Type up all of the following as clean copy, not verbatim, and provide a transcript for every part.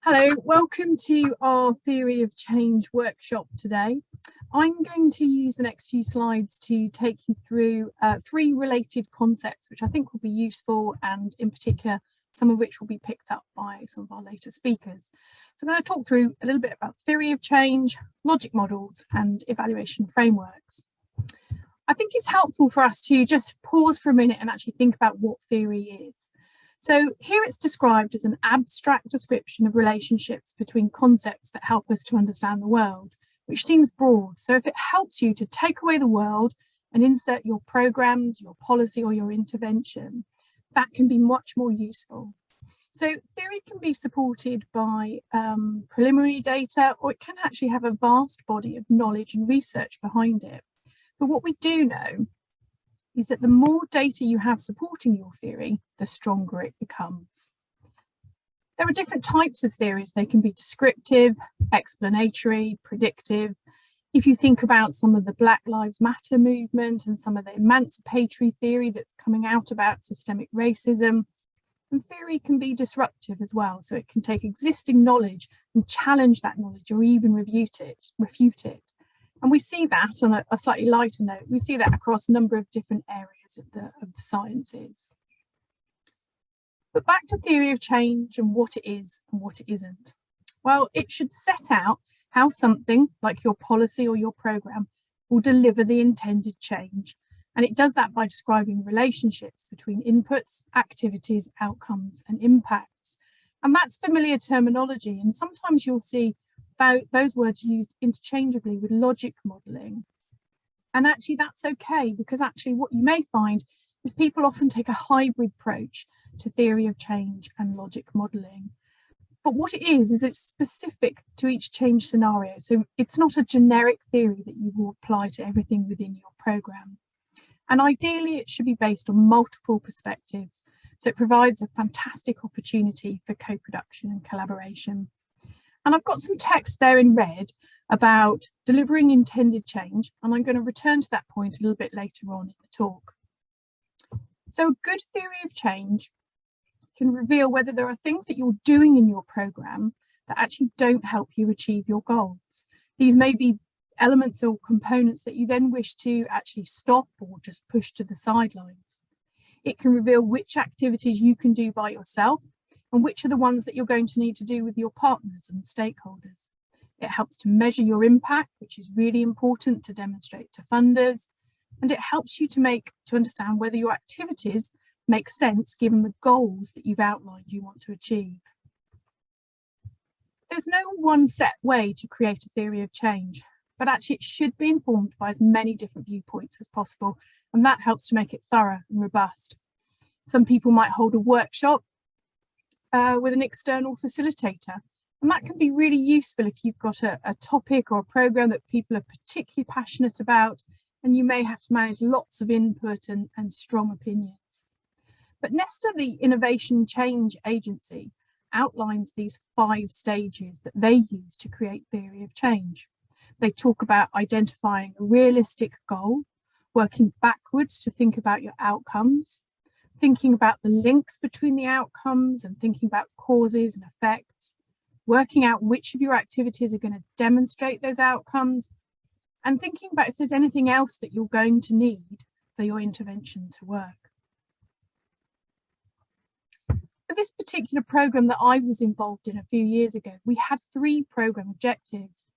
Hello, welcome to our Theory of Change workshop today. I'm going to use the next few slides to take you through three related concepts, which I think will be useful, and in particular, some of which will be picked up by some of our later speakers. So I'm going to talk through a little bit about theory of change, logic models, and evaluation frameworks. I think it's helpful for us to just pause for a minute and actually think about what theory is. So here it's described as an abstract description of relationships between concepts that help us to understand the world, which seems broad. So if it helps you to take away the world and insert your programs, your policy, or your intervention, that can be much more useful. So theory can be supported by preliminary data, or it can actually have a vast body of knowledge and research behind it. But what we do know is that the more data you have supporting your theory, the stronger it becomes. There are different types of theories. They can be descriptive, explanatory, predictive. If you think about some of the Black Lives Matter movement and some of the emancipatory theory that's coming out about systemic racism, and theory can be disruptive as well. So it can take existing knowledge and challenge that knowledge, or even refute it. And we see that on a slightly lighter note, we see that across a number of different areas of the sciences. But back to theory of change and what it is and what it isn't. Well, it should set out how something like your policy or your program will deliver the intended change. And it does that by describing relationships between inputs, activities, outcomes, and impacts. And that's familiar terminology. And sometimes you'll see those words used interchangeably with logic modelling. And actually that's okay, because actually what you may find is people often take a hybrid approach to theory of change and logic modelling. But what it is it's specific to each change scenario. So it's not a generic theory that you will apply to everything within your programme. And ideally it should be based on multiple perspectives. So it provides a fantastic opportunity for co-production and collaboration. And I've got some text there in red about delivering intended change, and I'm going to return to that point a little bit later on in the talk. So a good theory of change can reveal whether there are things that you're doing in your programme that actually don't help you achieve your goals. These may be elements or components that you then wish to actually stop or just push to the sidelines. It can reveal which activities you can do by yourself, and which are the ones that you're going to need to do with your partners and stakeholders. It helps to measure your impact, which is really important to demonstrate to funders, and it helps you to understand whether your activities make sense given the goals that you've outlined you want to achieve. There's no one set way to create a theory of change, but actually it should be informed by as many different viewpoints as possible, and that helps to make it thorough and robust. Some people might hold a workshop with an external facilitator. And that can be really useful if you've got a topic or a program that people are particularly passionate about, and you may have to manage lots of input and strong opinions. But Nesta, the Innovation Change Agency, outlines these 5 stages that they use to create theory of change. They talk about identifying a realistic goal, working backwards to think about your outcomes, thinking about the links between the outcomes and thinking about causes and effects, working out which of your activities are going to demonstrate those outcomes, and thinking about if there's anything else that you're going to need for your intervention to work. For this particular programme that I was involved in a few years ago, we had 3 programme objectives.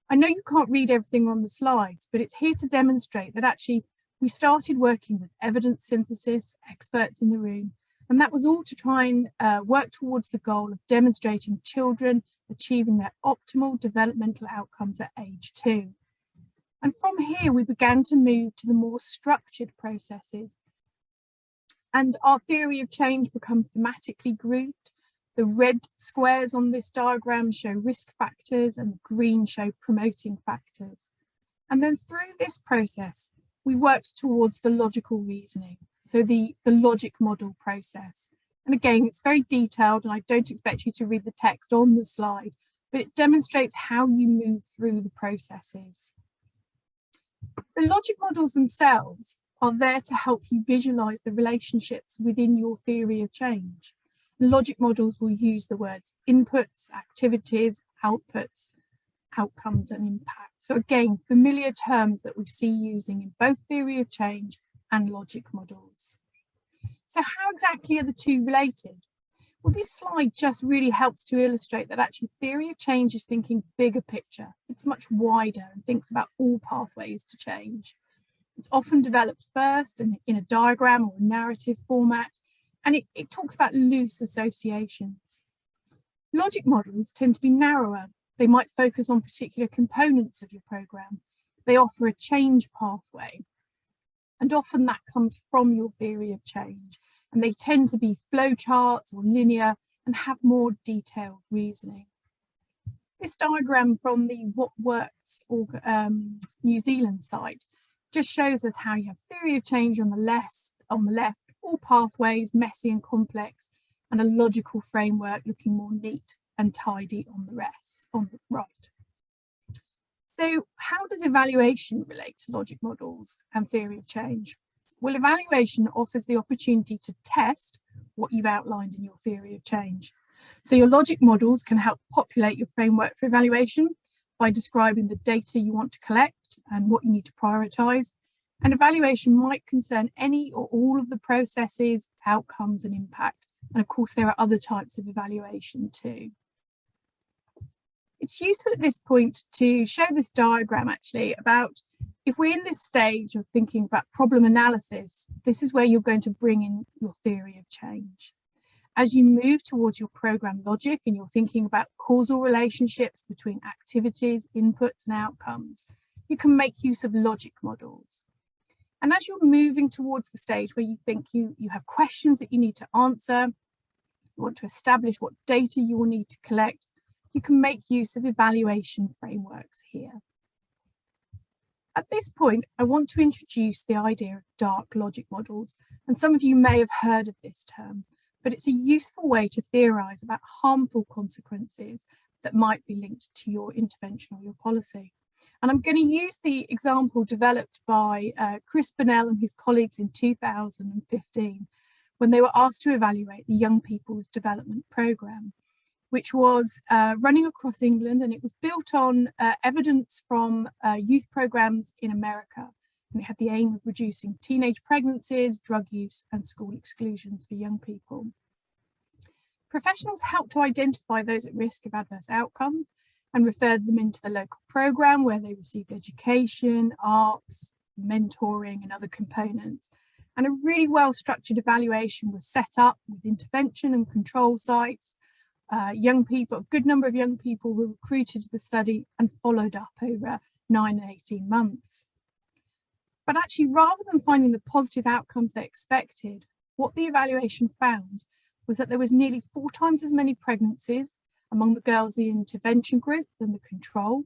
I know you can't read everything on the slides, but it's here to demonstrate that actually we started working with evidence synthesis, experts in the room, and that was all to try and work towards the goal of demonstrating children achieving their optimal developmental outcomes at age 2. And from here, we began to move to the more structured processes. And our theory of change become thematically grouped. The red squares on this diagram show risk factors and the green show promoting factors. And then through this process, we worked towards the logical reasoning, so the logic model process. And again, it's very detailed, and I don't expect you to read the text on the slide, but it demonstrates how you move through the processes. So logic models themselves are there to help you visualize the relationships within your theory of change. Logic models will use the words inputs, activities, outputs, outcomes and impact. So again, familiar terms that we see using in both theory of change and logic models. So how exactly are the two related? Well, this slide just really helps to illustrate that actually theory of change is thinking bigger picture. It's much wider and thinks about all pathways to change. It's often developed first in a diagram or a narrative format, and it talks about loose associations. Logic models tend to be narrower. They might focus on particular components of your program. They offer a change pathway, and often that comes from your theory of change. And they tend to be flowcharts or linear and have more detailed reasoning. This diagram from the What Works New Zealand site just shows us how you have theory of change on the left, all pathways, messy and complex, and a logical framework looking more neat and tidy on the right. So how does evaluation relate to logic models and theory of change? Well, evaluation offers the opportunity to test what you've outlined in your theory of change. So your logic models can help populate your framework for evaluation by describing the data you want to collect and what you need to prioritize. And evaluation might concern any or all of the processes, outcomes, and impact. And of course, there are other types of evaluation too. It's useful at this point to show this diagram actually about if we're in this stage of thinking about problem analysis, this is where you're going to bring in your theory of change. As you move towards your program logic and you're thinking about causal relationships between activities, inputs, and outcomes, you can make use of logic models. And as you're moving towards the stage where you think you have questions that you need to answer, you want to establish what data you will need to collect, you can make use of evaluation frameworks here. At this point, I want to introduce the idea of dark logic models, and some of you may have heard of this term, but it's a useful way to theorize about harmful consequences that might be linked to your intervention or your policy. And I'm going to use the example developed by Chris Burnell and his colleagues in 2015, when they were asked to evaluate the Young People's Development Programme, which was running across England, and it was built on evidence from youth programs in America. And it had the aim of reducing teenage pregnancies, drug use, and school exclusions for young people. Professionals helped to identify those at risk of adverse outcomes and referred them into the local program where they received education, arts, mentoring, and other components. And a really well-structured evaluation was set up with intervention and control sites. Young people, a good number of young people were recruited to the study and followed up over 9 and 18 months. But actually, rather than finding the positive outcomes they expected, what the evaluation found was that there was nearly 4 times as many pregnancies among the girls in the intervention group than the control,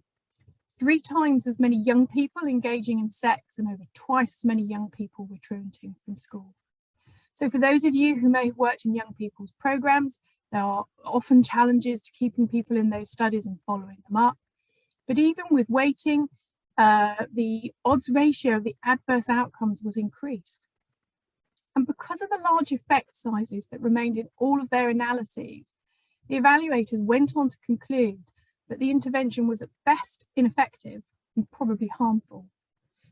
3 times as many young people engaging in sex, and over twice as many young people were truanting from school. So for those of you who may have worked in young people's programs, there are often challenges to keeping people in those studies and following them up. But even with waiting, the odds ratio of the adverse outcomes was increased. And because of the large effect sizes that remained in all of their analyses, the evaluators went on to conclude that the intervention was at best ineffective and probably harmful.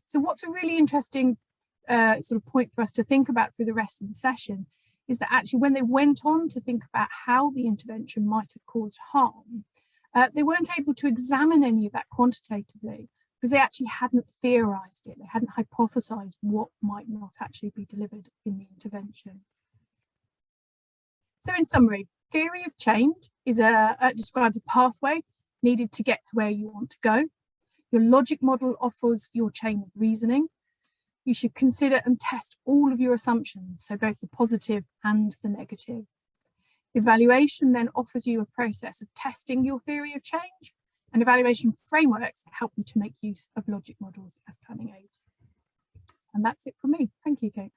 So what's a really interesting sort of point for us to think about through the rest of the session is that actually when they went on to think about how the intervention might have caused harm, they weren't able to examine any of that quantitatively because they actually hadn't theorized it. They hadn't hypothesized what might not actually be delivered in the intervention. So in summary, theory of change is describes a pathway needed to get to where you want to go. Your logic model offers your chain of reasoning. You should consider and test all of your assumptions, so both the positive and the negative. Evaluation then offers you a process of testing your theory of change, and evaluation frameworks help you to make use of logic models as planning aids. And that's it from me. Thank you, Kate.